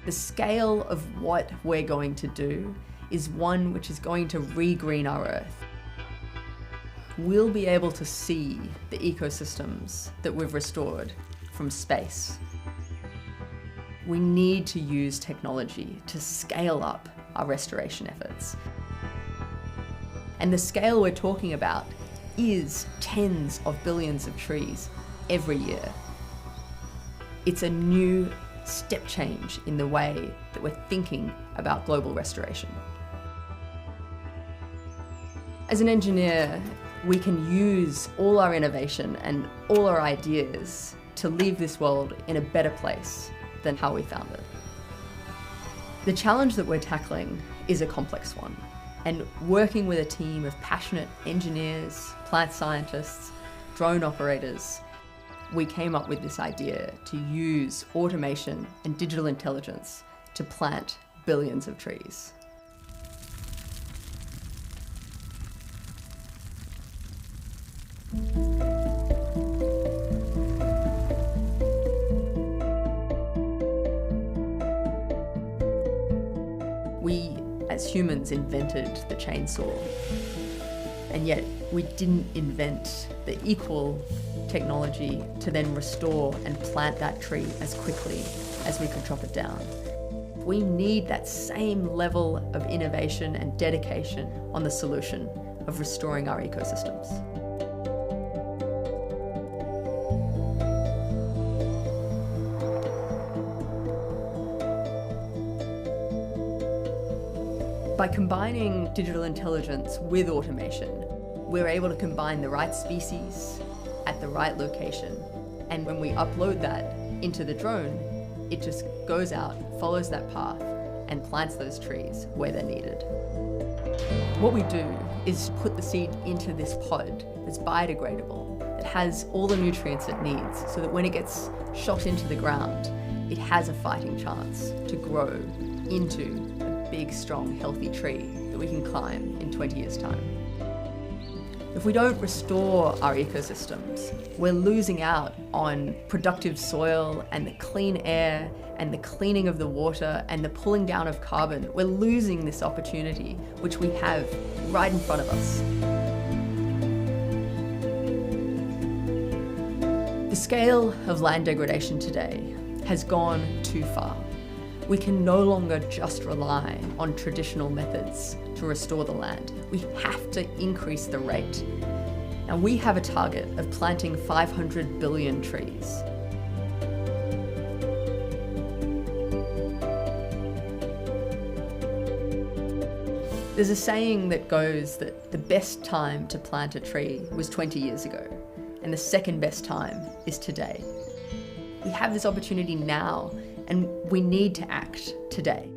The scale of what we're going to do is one which is going to regreen our Earth. We'll be able to see the ecosystems that we've restored from space. We need to use technology to scale up our restoration efforts. And the scale we're talking about is tens of billions of trees every year. It's a new step change in the way that we're thinking about global restoration. As an engineer, we can use all our innovation and all our ideas to leave this world in a better place than how we found it. The challenge that we're tackling is a complex one, and working with a team of passionate engineers, plant scientists, drone operators, we came up with this idea to use automation and digital intelligence to plant billions of trees. We, as humans, invented the chainsaw, and yet we didn't invent the equal technology to then restore and plant that tree as quickly as we could chop it down. We need that same level of innovation and dedication on the solution of restoring our ecosystems. By combining digital intelligence with automation, we're able to combine the right species at the right location. And when we upload that into the drone, it just goes out, follows that path, and plants those trees where they're needed. What we do is put the seed into this pod that's biodegradable, that has all the nutrients it needs, so that when it gets shot into the ground, it has a fighting chance to grow into a big, strong, healthy tree that we can climb in 20 years' time. If we don't restore our ecosystems, we're losing out on productive soil and the clean air and the cleaning of the water and the pulling down of carbon. We're losing this opportunity, which we have right in front of us. The scale of land degradation today has gone too far. We can no longer just rely on traditional methods to restore the land. We have to increase the rate. Now, we have a target of planting 500 billion trees. There's a saying that goes that the best time to plant a tree was 20 years ago, and the second best time is today. We have this opportunity now, and we need to act today.